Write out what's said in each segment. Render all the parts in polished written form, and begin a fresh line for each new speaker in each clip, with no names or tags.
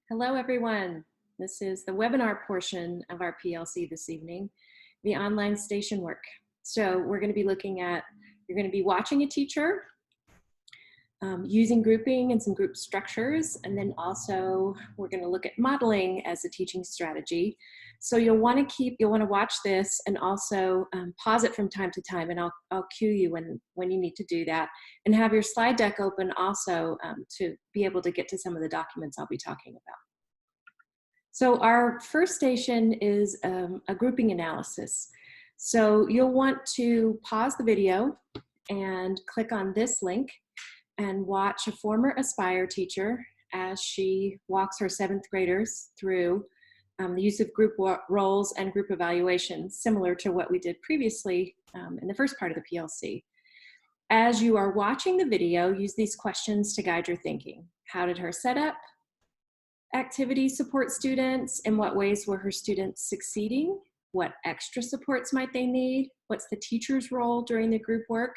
Hello, everyone. This is the webinar portion of our PLC this evening, the online station work. So we're going to be looking at, you're going to be watching a teacher, using grouping and some group structures, and then also we're going to look at modeling as a teaching strategy. So you'll want to watch this and also pause it from time to time, and I'll cue you when you need to do that, and have your slide deck open also to be able to get to some of the documents I'll be talking about. So our first station is a grouping analysis. So you'll want to pause the video and click on this link and watch a former Aspire teacher as she walks her 7th graders through the use of group roles and group evaluations, similar to what we did previously in the first part of the PLC. As you are watching the video, use these questions to guide your thinking. How did her setup activities support students? In what ways were her students succeeding? What extra supports might they need? What's the teacher's role during the group work?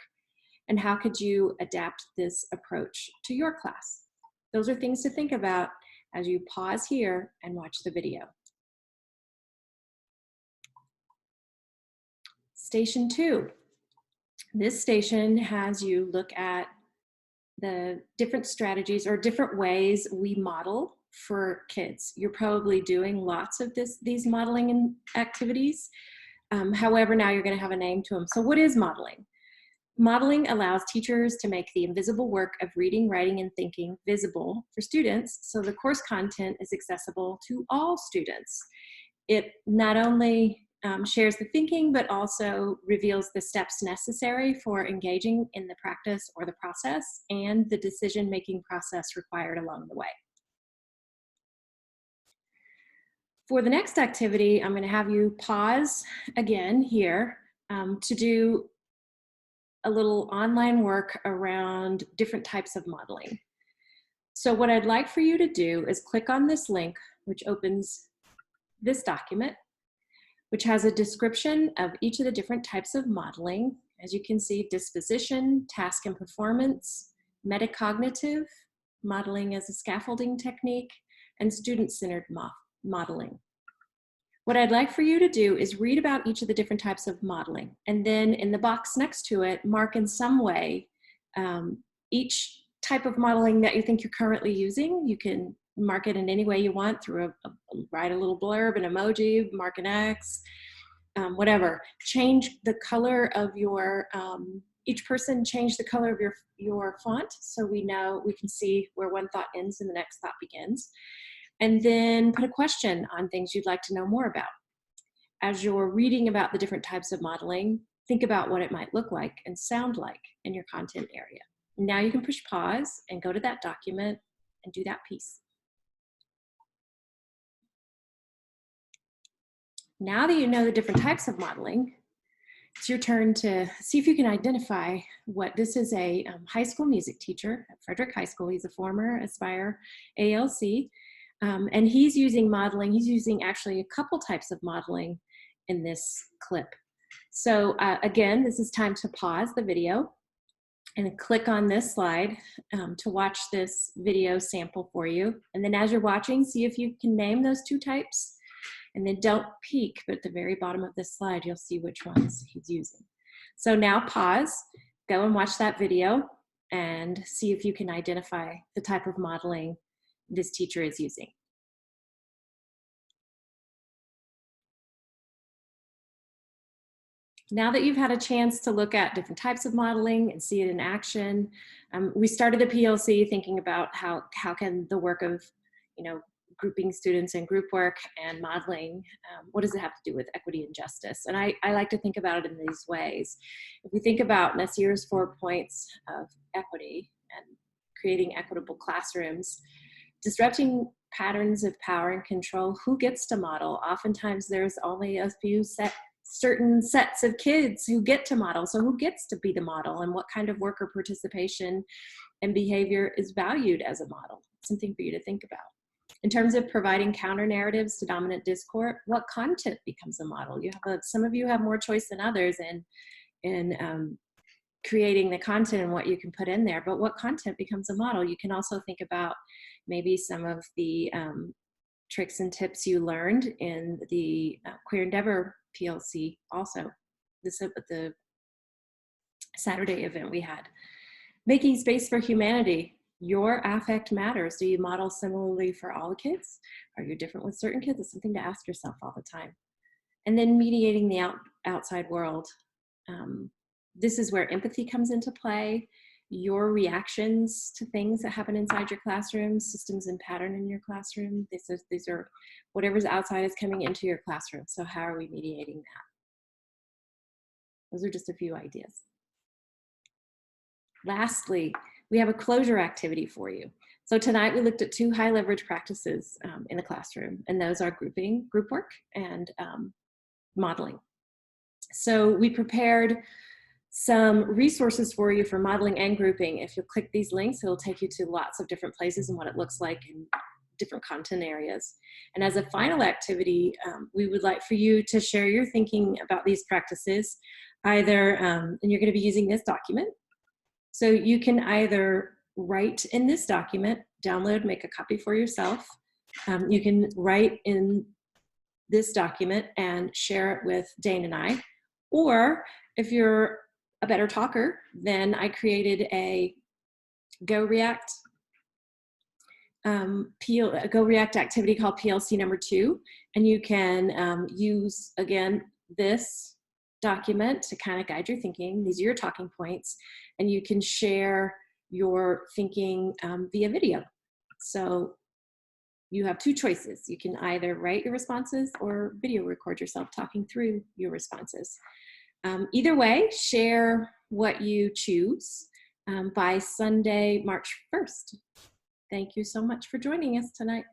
And how could you adapt this approach to your class? Those are things to think about as you pause here and watch the video. Station 2. This station has you look at the different strategies or different ways we model for kids. You're probably doing lots of these modeling activities. However, now you're going to have a name to them. So what is modeling? Modeling allows teachers to make the invisible work of reading, writing, and thinking visible for students, so the course content is accessible to all students. It not only shares the thinking, but also reveals the steps necessary for engaging in the practice or the process and the decision-making process required along the way. For the next activity, I'm going to have you pause again here to do a little online work around different types of modeling. So what I'd like for you to do is click on this link, which opens this document, which has a description of each of the different types of modeling. As you can see, disposition, task and performance, metacognitive, modeling as a scaffolding technique, and student-centered modeling. What I'd like for you to do is read about each of the different types of modeling, and then in the box next to it, mark in some way each type of modeling that you think you're currently using. You can mark it in any way you want, through write a little blurb, an emoji, mark an X, whatever. Change the color of your, each person change the color of your font so we can see where one thought ends and the next thought begins. And then put a question on things you'd like to know more about. As you're reading about the different types of modeling, think about what it might look like and sound like in your content area. Now you can push pause and go to that document and do that piece. Now that you know the different types of modeling, it's your turn to see if you can identify what this is. A high school music teacher at Frederick High School. He's a former Aspire ALC. And he's using modeling. He's using actually a couple types of modeling in this clip. So again, this is time to pause the video and click on this slide to watch this video sample for you. And then as you're watching, see if you can name those two types. And then don't peek, but at the very bottom of this slide, you'll see which ones he's using. So now pause, go and watch that video and see if you can identify the type of modeling this teacher is using. Now that you've had a chance to look at different types of modeling and see it in action, we started the PLC thinking about how can the work of, grouping students in group work and modeling, what does it have to do with equity and justice? And I like to think about it in these ways. If we think about Nasir's 4 points of equity and creating equitable classrooms, disrupting patterns of power and control, who gets to model? Oftentimes there's only a few certain sets of kids who get to model. So who gets to be the model, and what kind of worker participation and behavior is valued as a model? Something for you to think about. In terms of providing counter narratives to dominant discourse, what content becomes a model? Some of you have more choice than others in creating the content and what you can put in there, but what content becomes a model? You can also think about, maybe some of the tricks and tips you learned in the Queer Endeavor PLC also, the Saturday event we had. Making space for humanity. Your affect matters. Do you model similarly for all the kids? Are you different with certain kids? It's something to ask yourself all the time. And then mediating the outside world. This is where empathy comes into play. Your reactions to things that happen inside your classroom, systems and pattern in your classroom. These are whatever's outside is coming into your classroom. So how are we mediating that? Those are just a few ideas. Lastly, we have a closure activity for you. So tonight we looked at 2 high leverage practices in the classroom, and those are group work, and modeling. So we prepared some resources for you for modeling and grouping. If you click these links, it'll take you to lots of different places and what it looks like in different content areas. And as a final activity, we would like for you to share your thinking about these practices, either, and you're going to be using this document. So you can either write in this document, download, make a copy for yourself. You can write in this document and share it with Dane and I. Or if you're a better talker, then I created a Go React activity called PLC number 2. And you can use, again, this document to kind of guide your thinking. These are your talking points, and you can share your thinking via video. So you have 2 choices. You can either write your responses or video record yourself talking through your responses. Either way, share what you choose by Sunday, March 1st. Thank you so much for joining us tonight.